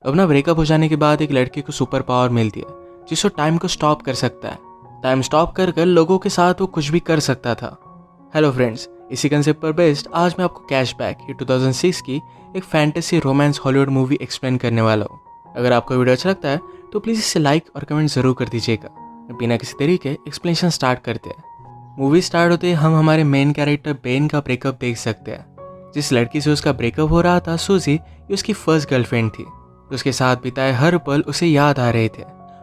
अपना ब्रेकअप हो जाने के बाद एक लड़के को सुपर पावर मिलती है जिसको टाइम को स्टॉप कर सकता है। टाइम स्टॉप कर लोगों के साथ वो कुछ भी कर सकता था। हेलो फ्रेंड्स, इसी कंसेप्ट पर बेस्ड आज मैं आपको कैशबैक ये 2006 की एक fantasy romance Hollywood movie explain करने वाला हूँ। अगर आपको वीडियो अच्छा लगता है तो प्लीज़ इसे लाइक और कमेंट ज़रूर कर दीजिएगा। बिना किसी तरीके एक्सप्लेनेशन स्टार्ट करते हैं। मूवी स्टार्ट होते ही हम हमारे मेन कैरेक्टर बेन का ब्रेकअप देख सकते हैं। जिस लड़की से उसका ब्रेकअप हो रहा था, सूजी, ये उसकी फर्स्ट गर्लफ्रेंड थी। उसके साथ बिताए हर पल उसे याद आ रहे थे।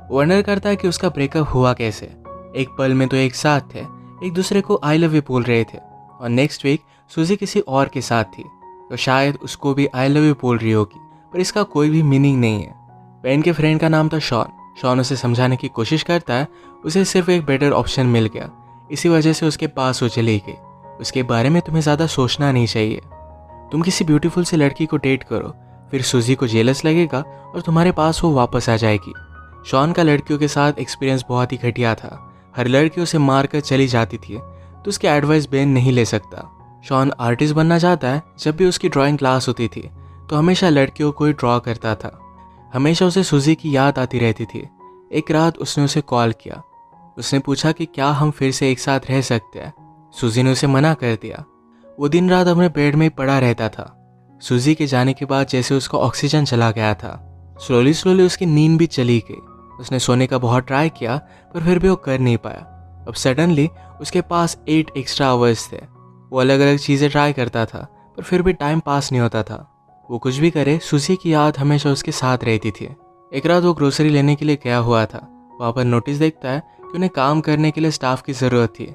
वो वंडर करता है कि उसका ब्रेकअप हुआ कैसे। एक पल में तो एक साथ थे, एक दूसरे को आई लव यू बोल रहे थे, और नेक्स्ट वीक सूजी किसी और के साथ थी तो शायद उसको भी आई लव यू बोल रही होगी, पर इसका कोई भी मीनिंग नहीं है। बेन के फ्रेंड का नाम था शॉन उसे समझाने की कोशिश करता है। उसे सिर्फ एक बेटर ऑप्शन मिल गया, इसी वजह से उसके पास वो चली गई। उसके बारे में तुम्हें ज़्यादा सोचना नहीं चाहिए। तुम किसी ब्यूटीफुल सी लड़की को डेट करो, फिर सूजी को जेलस लगेगा और तुम्हारे पास वो वापस आ जाएगी। शॉन का लड़कियों के साथ एक्सपीरियंस बहुत ही घटिया था। हर लड़की उसे मार कर चली जाती थी, तो उसकी एडवाइस बेन नहीं ले सकता। शॉन आर्टिस्ट बनना चाहता है। जब भी उसकी ड्राइंग क्लास होती थी तो हमेशा लड़कियों को ही ड्रॉ करता था। हमेशा उसे सूजी की याद आती रहती थी। एक रात उसने उसे कॉल किया। उसने पूछा कि क्या हम फिर से एक साथ रह सकते हैं। सूजी ने उसे मना कर दिया। वो दिन रात अपने बेड में ही पड़ा रहता था। सूजी के जाने के बाद जैसे उसका ऑक्सीजन चला गया था, स्लोली उसकी नींद भी चली गई। उसने सोने का बहुत ट्राई किया पर फिर भी वो कर नहीं पाया। अब सडनली उसके पास 8 एक्स्ट्रा आवर्स थे। वो अलग अलग चीज़ें ट्राई करता था पर फिर भी टाइम पास नहीं होता था। वो कुछ भी करे, सूजी की याद हमेशा उसके साथ रहती थी। एक रात वो ग्रोसरी लेने के लिए गया हुआ था। वहाँ पर नोटिस देखता है कि उन्हें काम करने के लिए स्टाफ की ज़रूरत थी।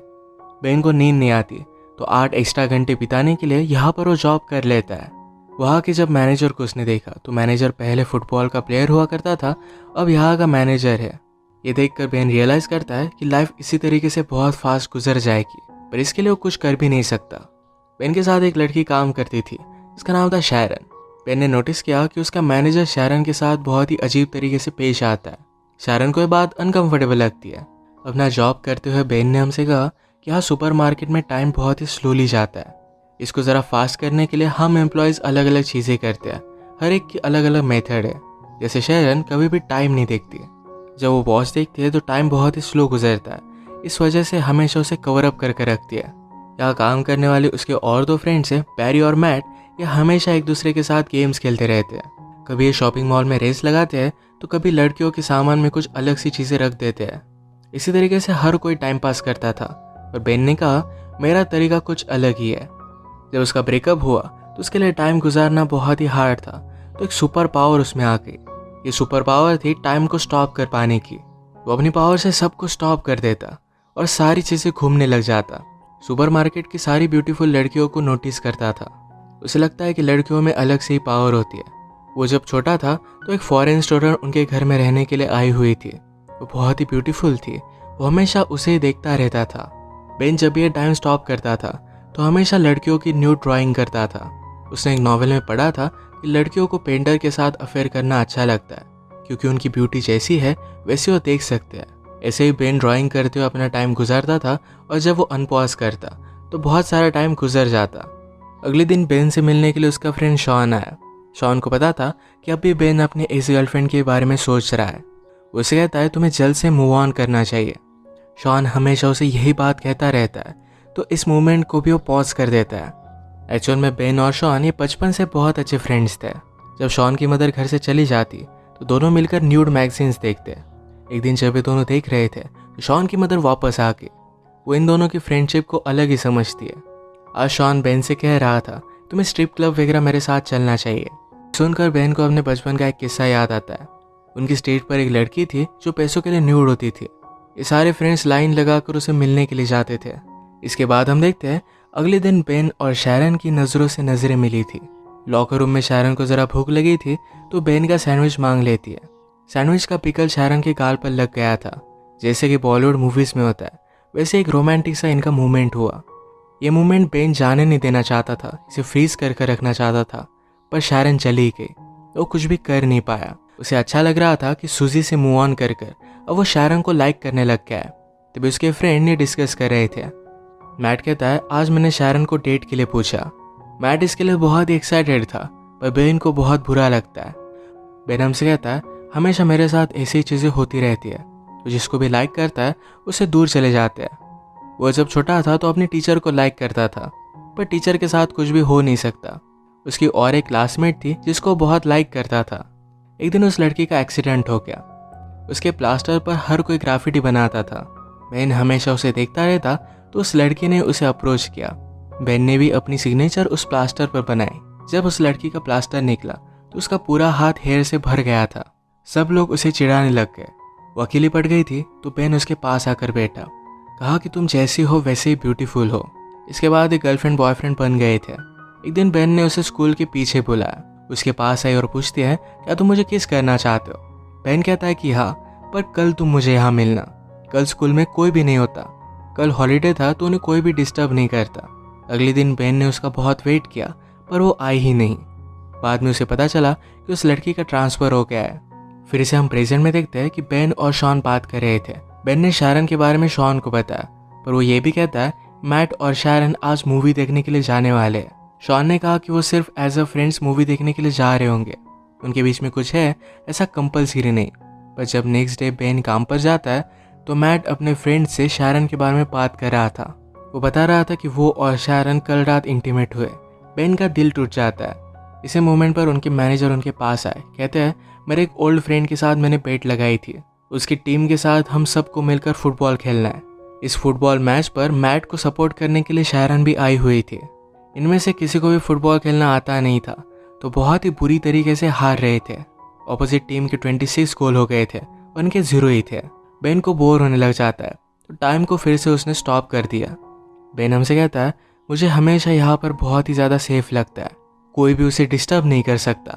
बेन को नींद नहीं आती तो 8 एक्स्ट्रा घंटे बिताने के लिए यहाँ पर वो जॉब कर लेता है। वहाँ के जब मैनेजर को उसने देखा तो मैनेजर पहले फुटबॉल का प्लेयर हुआ करता था, अब यहाँ का मैनेजर है। ये देखकर बेन रियलाइज करता है कि लाइफ इसी तरीके से बहुत फास्ट गुजर जाएगी, पर इसके लिए वो कुछ कर भी नहीं सकता। बेन के साथ एक लड़की काम करती थी, उसका नाम था शैरन। बेन ने नोटिस किया कि उसका मैनेजर शैरन के साथ बहुत ही अजीब तरीके से पेश आता है। शैरन को ये बात अनकंफर्टेबल लगती है। अपना जॉब करते हुए बेन ने हमसे कहा कि यहाँ सुपरमार्केट में टाइम बहुत ही स्लोली जाता है। इसको ज़रा फास्ट करने के लिए हम एम्प्लॉयज़ अलग अलग चीज़ें करते हैं। हर एक की अलग अलग मेथड है। जैसे शैरन कभी भी टाइम नहीं देखती। जब वो वॉच देखती है तो टाइम बहुत ही स्लो गुजरता है। इस वजह से हमेशा उसे कवर अप करके रखती है। यहाँ काम करने वाले उसके और 2 फ्रेंड्स हैं, बैरी और मैट। ये हमेशा एक दूसरे के साथ गेम्स खेलते रहते हैं। कभी ये शॉपिंग मॉल में रेस लगाते हैं तो कभी लड़कियों के सामान में कुछ अलग सी चीज़ें रख देते हैं। इसी तरीके से हर कोई टाइम पास करता था। और बेन ने कहा मेरा तरीका कुछ अलग ही है। जब उसका ब्रेकअप हुआ तो उसके लिए टाइम गुजारना बहुत ही हार्ड था, तो एक सुपर पावर उसमें आ गई। ये सुपर पावर थी टाइम को स्टॉप कर पाने की। वो अपनी पावर से सबको स्टॉप कर देता और सारी चीज़ें घूमने लग जाता। सुपरमार्केट की सारी ब्यूटीफुल लड़कियों को नोटिस करता था। उसे लगता है कि लड़कियों में अलग से ही पावर होती है। वो जब छोटा था तो एक फॉरेन स्टूडेंट उनके घर में रहने के लिए आई हुई थी। वो बहुत ही ब्यूटीफुल थी। वो हमेशा उसे ही देखता रहता था। बेन जब ये टाइम स्टॉप करता था तो हमेशा लड़कियों की न्यू ड्राइंग करता था। उसने एक नॉवेल में पढ़ा था कि लड़कियों को पेंटर के साथ अफेयर करना अच्छा लगता है, क्योंकि उनकी ब्यूटी जैसी है वैसी वो देख सकते हैं। ऐसे ही बेन ड्राइंग करते हुए अपना टाइम गुजारता था, और जब वो अनपॉज करता तो बहुत सारा टाइम गुजर जाता। अगले दिन बेन से मिलने के लिए उसका फ्रेंड शॉन आया। शॉन को पता था कि अभी बेन अपने इस गर्लफ्रेंड के बारे में सोच रहा है। वो उसे कहता है तुम्हें जल्द से मूव ऑन करना चाहिए। शॉन हमेशा उसे यही बात कहता रहता है, तो इस मोमेंट को भी वो पॉज कर देता है। एक्चुअल में बेन और शॉन ये बचपन से बहुत अच्छे फ्रेंड्स थे। जब शॉन की मदर घर से चली जाती तो दोनों मिलकर न्यूड मैगजीन्स देखते। एक दिन जब ये दोनों देख रहे थे तो शॉन की मदर वापस आ गई। वो इन दोनों की फ्रेंडशिप को अलग ही समझती है। आज शॉन बेन से कह रहा था तुम्हें स्ट्रिप क्लब वगैरह मेरे साथ चलना चाहिए। सुनकर बेन को अपने बचपन का एक किस्सा याद आता है। उनकी स्टेज पर एक लड़की थी जो पैसों के लिए न्यूड होती थी। ये सारे फ्रेंड्स लाइन लगाकर उसे मिलने के लिए जाते थे। इसके बाद हम देखते हैं अगले दिन बेन और शैरन की नज़रों से नज़रें मिली थी। लॉकर रूम में शैरन को ज़रा भूख लगी थी तो बेन का सैंडविच मांग लेती है। सैंडविच का पिकल शैरन के गाल पर लग गया था। जैसे कि बॉलीवुड मूवीज़ में होता है वैसे एक रोमांटिक सा इनका मूवमेंट हुआ। ये मूवमेंट बेन जाने नहीं देना चाहता था, इसे फ्रीज कर रखना चाहता था, पर शैरन चली गई। वो कुछ भी कर नहीं पाया। उसे अच्छा लग रहा था कि सूजी से मूव ऑन कर अब वो शैरन को लाइक करने लग गया है। तभी उसके फ्रेंड ने डिस्कस कर रहे थे। मैट कहता है आज मैंने शैरन को डेट के लिए पूछा। मैट इसके लिए बहुत ही एक्साइटेड था, पर बेन को बहुत बुरा लगता है। बेन हमसे कहता है हमेशा मेरे साथ ऐसी चीज़ें होती रहती है, तो जिसको भी लाइक करता है उससे दूर चले जाते हैं। वो जब छोटा था तो अपने टीचर को लाइक करता था, पर टीचर के साथ कुछ भी हो नहीं सकता। उसकी और एक क्लासमेट थी जिसको बहुत लाइक करता था। एक दिन उस लड़की का एक्सीडेंट हो गया। उसके प्लास्टर पर हर कोई ग्राफिटी बनाता था। बेन हमेशा उसे देखता रहता, तो उस लड़की ने उसे अप्रोच किया। बेन ने भी अपनी सिग्नेचर उस प्लास्टर पर बनाई। जब उस लड़की का प्लास्टर निकला तो उसका पूरा हाथ हेयर से भर गया था। सब लोग उसे चिढ़ाने लग गए। वो अकेली पड़ गई थी, तो बेन उसके पास आकर बैठा, कहा कि तुम जैसी हो वैसे ही ब्यूटीफुल हो। इसके बाद एक गर्लफ्रेंड बॉयफ्रेंड बन गए थे। एक दिन बेन ने उसे स्कूल के पीछे बुलाया, उसके पास आई और पूछती है क्या तुम मुझे किस करना चाहते हो। बेन कहता है कि हाँ, पर कल तुम मुझे यहाँ मिलना। कल स्कूल में कोई भी नहीं होता। कल हॉलीडे था तो उन्हें कोई भी डिस्टर्ब नहीं करता। अगले दिन बेन ने उसका बहुत वेट किया, पर वो आई ही नहीं। बाद में उसे पता चला कि उस लड़की का ट्रांसफ़र हो गया है। फिर इसे हम प्रेजेंट में देखते हैं कि बेन और शॉन बात कर रहे थे। बेन ने शारन के बारे में शॉन को बताया, पर वो ये भी कहता है मैट और शारन आज मूवी देखने के लिए जाने वाले हैं। शॉन ने कहा कि वो सिर्फ एज अ फ्रेंड्स मूवी देखने के लिए जा रहे होंगे, उनके बीच में कुछ है ऐसा कंपल्सरी नहीं। पर जब नेक्स्ट डे बेन काम पर जाता है तो मैट अपने फ्रेंड से शारन के बारे में बात कर रहा था। वो बता रहा था कि वो और शारन कल रात इंटीमेट हुए। बेन का दिल टूट जाता है। इसी मोमेंट पर उनके मैनेजर उनके पास आए, कहते हैं मेरे एक ओल्ड फ्रेंड के साथ मैंने बेट लगाई थी, उसकी टीम के साथ हम सबको मिलकर फुटबॉल खेलना है। इस फुटबॉल मैच पर मैट को सपोर्ट करने के लिए शारन भी आई हुई थी। इनमें से किसी को भी फुटबॉल खेलना आता नहीं था, तो बहुत ही बुरी तरीके से हार रहे थे। ऑपोजिट टीम के 26 गोल हो गए थे, उनके 0 ही थे। बेन को बोर होने लग जाता है, तो टाइम को फिर से उसने स्टॉप कर दिया। बेन हमसे कहता है मुझे हमेशा यहाँ पर बहुत ही ज़्यादा सेफ लगता है, कोई भी उसे डिस्टर्ब नहीं कर सकता।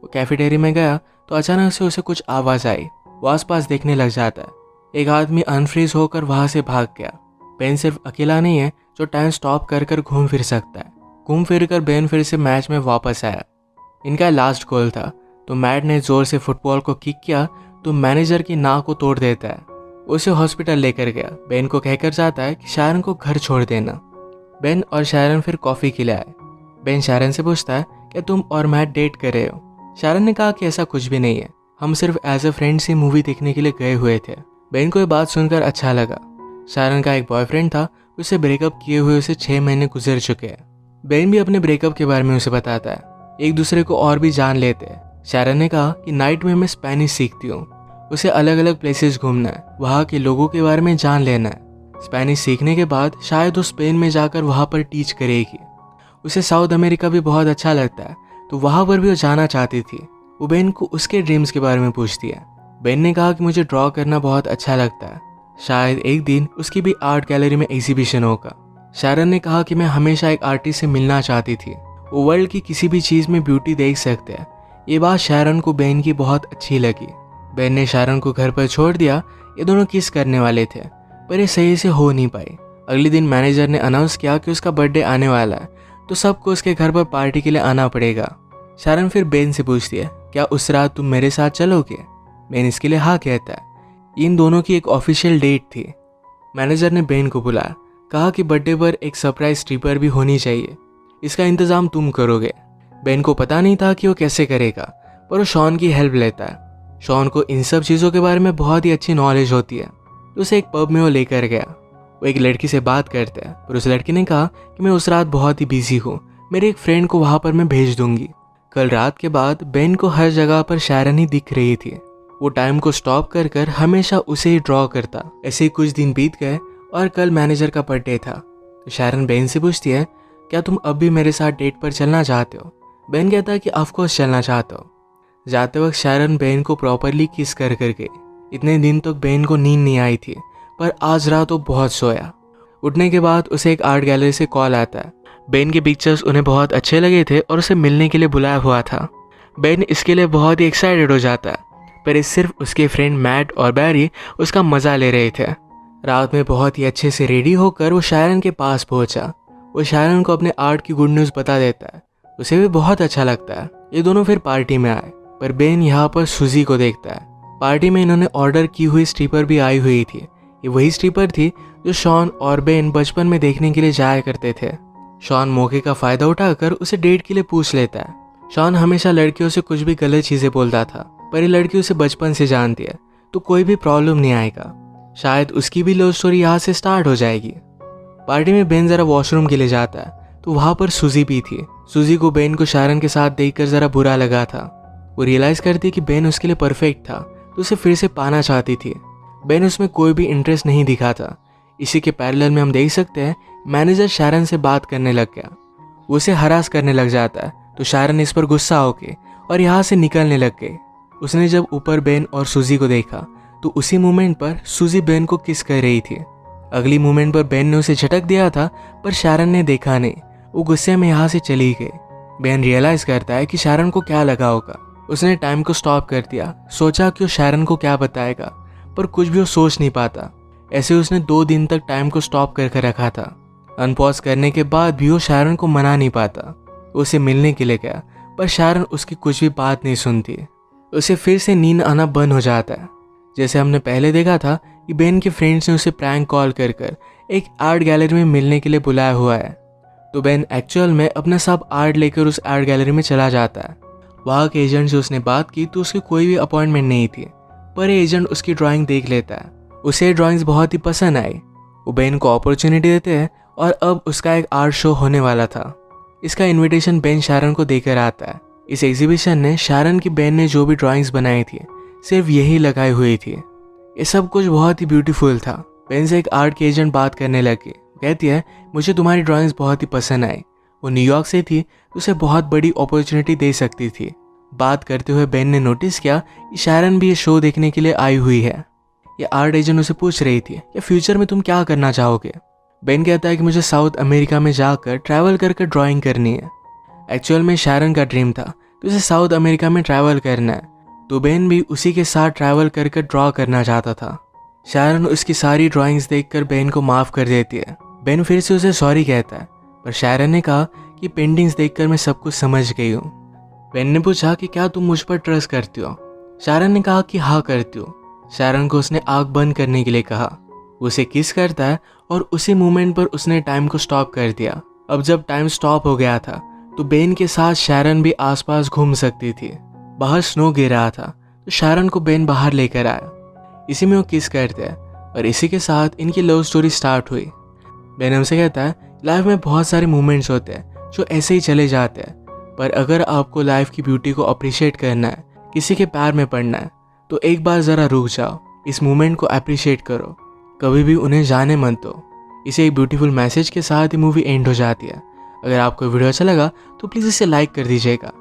वो कैफेटेरिया में गया तो अचानक से उसे कुछ आवाज़ आई। वो आसपास देखने लग जाता है। एक आदमी अनफ्रीज होकर वहाँ से भाग गया। बेन सिर्फ अकेला नहीं है जो टाइम स्टॉप कर कर घूम फिर सकता है। घूम फिर कर बेन फिर से मैच में वापस आया। इनका लास्ट गोल था, तो मैट ने जोर से फुटबॉल को किक किया तो मैनेजर की नाक को तोड़ देता है। उसे हॉस्पिटल लेकर गया। बेन को कहकर जाता है कि शारन को घर छोड़ देना। बेन और शारन फिर कॉफ़ी खिलाए। बेन शारन से पूछता है कि तुम और मैट डेट कर रहे हो। शारन ने कहा कि ऐसा कुछ भी नहीं है, हम सिर्फ एज अ फ्रेंड्स ही मूवी देखने के लिए गए हुए थे। बेन को ये बात सुनकर अच्छा लगा। शारन का एक बॉयफ्रेंड था, उसे ब्रेकअप किए हुए उसे 6 महीने गुजर चुके हैं। बेन भी अपने ब्रेकअप के बारे में उसे बताता है। एक दूसरे को और भी जान लेते हैं। शारन ने कहा कि नाइट में मैं स्पेनिश सीखती हूँ, उसे अलग अलग प्लेसेस घूमना है, वहाँ के लोगों के बारे में जान लेना है। स्पेनिश सीखने के बाद शायद वो स्पेन में जाकर वहाँ पर टीच करेगी। उसे साउथ अमेरिका भी बहुत अच्छा लगता है, तो वहाँ पर भी वो जाना चाहती थी। वो बेन को उसके ड्रीम्स के बारे में पूछती है। बेन ने कहा कि मुझे ड्रॉ करना बहुत अच्छा लगता है, शायद एक दिन उसकी भी आर्ट गैलरी में एग्जीबिशन होगा। शारन ने कहा कि मैं हमेशा एक आर्टिस्ट से मिलना चाहती थी, वो वर्ल्ड की किसी भी चीज़ में ब्यूटी देख सकते हैं। ये बात शारन को बेन की बहुत अच्छी लगी। बेन ने शारन को घर पर छोड़ दिया। ये दोनों किस करने वाले थे, पर ये सही से हो नहीं पाई। अगले दिन मैनेजर ने अनाउंस किया कि उसका बर्थडे आने वाला है, तो सबको उसके घर पर पार्टी के लिए आना पड़ेगा। शारन फिर बेन से पूछती है क्या उस रात तुम मेरे साथ चलोगे। बेन इसके लिए हाँ कहता है। इन दोनों की एक ऑफिशियल डेट थी। मैनेजर ने बेन को बुलाया, कहा कि बर्थडे पर एक सरप्राइज स्ट्रिपर भी होनी चाहिए, इसका इंतज़ाम तुम करोगे। बेन को पता नहीं था कि वो कैसे करेगा, पर वो शॉन की हेल्प लेता है। शॉन को इन सब चीज़ों के बारे में बहुत ही अच्छी नॉलेज होती है, तो उसे एक पब में वो लेकर गया। वो एक लड़की से बात करते हैं, पर उस लड़की ने कहा कि मैं उस रात बहुत ही बिजी हूँ, मेरे एक फ्रेंड को वहाँ पर मैं भेज दूंगी। कल रात के बाद बेन को हर जगह पर शारन ही दिख रही थी। वो टाइम को स्टॉप कर कर हमेशा उसे ही ड्रॉ करता। ऐसे ही कुछ दिन बीत गए और कल मैनेजर का बर्थडे था, तो शारन बेन से पूछती है क्या तुम अब भी मेरे साथ डेट पर चलना चाहते हो। बेन कहता है कि ऑफकोर्स चलना चाहता हो। जाते वक्त शारन बेन को प्रॉपरली किस कर गई। इतने दिन तक बेन को नींद नहीं आई थी, पर आज रात वो बहुत सोया। उठने के बाद उसे एक आर्ट गैलरी से कॉल आता है। बेन के पिक्चर्स उन्हें बहुत अच्छे लगे थे और उसे मिलने के लिए बुलाया हुआ था। बेन इसके लिए बहुत ही एक्साइटेड हो जाता है, पर इस सिर्फ उसके फ्रेंड मैट और बैरी उसका मज़ा ले रहे थे। रात में बहुत ही अच्छे से रेडी होकर वो शारन के पास पहुंचा। वो शारन को अपने आर्ट की गुड न्यूज़ बता देता है, उसे भी बहुत अच्छा लगता है। ये दोनों फिर पार्टी में आए, पर बेन यहाँ पर सुजी को देखता है। पार्टी में इन्होंने ऑर्डर की हुई स्ट्रिपर भी आई हुई थी। ये वही स्ट्रिपर थी जो शॉन और बेन बचपन में देखने के लिए जाया करते थे। शॉन मौके का फ़ायदा उठाकर उसे डेट के लिए पूछ लेता है। शॉन हमेशा लड़कियों से कुछ भी गलत चीज़ें बोलता था, पर ये लड़की उसे बचपन से जानती है तो कोई भी प्रॉब्लम नहीं आएगा। शायद उसकी भी लव स्टोरी यहाँ से स्टार्ट हो जाएगी। पार्टी में बेन ज़रा वॉशरूम के लिए जाता है तो वहाँ पर सूजी भी थी। सूजी को बेन को शारन के साथ देखकर ज़रा बुरा लगा था। वो रियलाइज़ करती कि बेन उसके लिए परफेक्ट था तो उसे फिर से पाना चाहती थी। बेन उसमें कोई भी इंटरेस्ट नहीं दिखा था। इसी के पैरेलल में हम देख सकते हैं मैनेजर शारन से बात करने लग गया। वो उसे हरास करने लग जाता है तो शारन इस पर गुस्सा होके और यहाँ से निकलने लग गई। उसने जब ऊपर बेन और सूजी को देखा तो उसी मोमेंट पर सूजी बेन को किस कर रही थी। अगली मोमेंट पर बेन ने उसे झटक दिया था पर शारन ने देखा नहीं। वो गुस्से में यहाँ से चली गई। बेन रियलाइज करता है कि शारन को क्या लगा होगा। उसने टाइम को स्टॉप कर दिया, सोचा कि वो शारन को क्या बताएगा, पर कुछ भी वो सोच नहीं पाता। ऐसे उसने 2 दिन तक टाइम को स्टॉप करके रखा था। अनपॉज करने के बाद भी वो शारन को मना नहीं पाता। उसे मिलने के लिए गया पर शारन उसकी कुछ भी बात नहीं सुनती। उसे फिर से नींद आना बंद हो जाता है। जैसे हमने पहले देखा था कि बेन के फ्रेंड्स ने उसे प्रैंक कॉल कर एक आर्ट गैलरी में मिलने के लिए बुलाया हुआ है। तो बेन एक्चुअल में अपना सब आर्ट लेकर उस आर्ट गैलरी में चला जाता है। वहाँ के एजेंट से उसने बात की तो उसकी कोई भी अपॉइंटमेंट नहीं थी, पर एजेंट उसकी ड्राइंग देख लेता है। उसे ड्राइंग्स बहुत ही पसंद आई। वो बेन को अपॉर्चुनिटी देते हैं और अब उसका एक आर्ट शो होने वाला था। इसका इनविटेशन बेन शारन को देकर आता है। इस एग्जीबिशन ने शारन की बेन ने जो भी ड्राइंग्स बनाई थी सिर्फ यही लगाई हुई थी। ये सब कुछ बहुत ही ब्यूटीफुल था। बेन से एक आर्ट की एजेंट बात करने लगी। कहती है मुझे तुम्हारी ड्राइंग्स बहुत ही पसंद आई। वो न्यूयॉर्क से थी तो उसे बहुत बड़ी अपॉर्चुनिटी दे सकती थी। बात करते हुए बेन ने नोटिस किया कि शारन भी ये शो देखने के लिए आई हुई है। ये आर्ट एजेंट उसे पूछ रही थी कि फ्यूचर में तुम क्या करना चाहोगे। बेन कहता है कि मुझे साउथ अमेरिका में जाकर ट्रैवल कर ड्राइंग करनी है। एक्चुअल में शारन का ड्रीम था तो उसे साउथ अमेरिका में ट्रैवल करना है, तो बेन भी उसी के साथ ट्रैवल कर ड्रॉ करना चाहता था। शारन उसकी सारी ड्राइंग्स देखकर बेन को माफ़ कर देती है। बेन फिर से उसे सॉरी कहता है, पर शारन ने कहा कि पेंटिंग्स देखकर मैं सब कुछ समझ गई हूँ। बेन ने पूछा कि क्या तुम मुझ पर ट्रस्ट करती हो। शारन ने कहा कि हाँ करती हूँ। शारन को उसने आँख बंद करने के लिए कहा। उसे किस करता है और उसी मोमेंट पर उसने टाइम को स्टॉप कर दिया। अब जब टाइम स्टॉप हो गया था तो बेन के साथ शारन भी आसपास घूम सकती थी। बाहर स्नो गिर रहा था तो शारन को बेन बाहर लेकर आया। इसी में वो किस करते हैं और इसी के साथ इनकी लव स्टोरी स्टार्ट हुई। बेन हमसे कहता है लाइफ में बहुत सारे मोमेंट्स होते हैं जो ऐसे ही चले जाते हैं, पर अगर आपको लाइफ की ब्यूटी को अप्रिशिएट करना है, किसी के प्यार में पड़ना है, तो एक बार ज़रा रुक जाओ, इस मोमेंट को अप्रिशिएट करो, कभी भी उन्हें जाने मत दो। इसे एक ब्यूटीफुल मैसेज के साथ ही मूवी एंड हो जाती है। अगर आपको वीडियो अच्छा लगा तो प्लीज़ इसे लाइक कर दीजिएगा।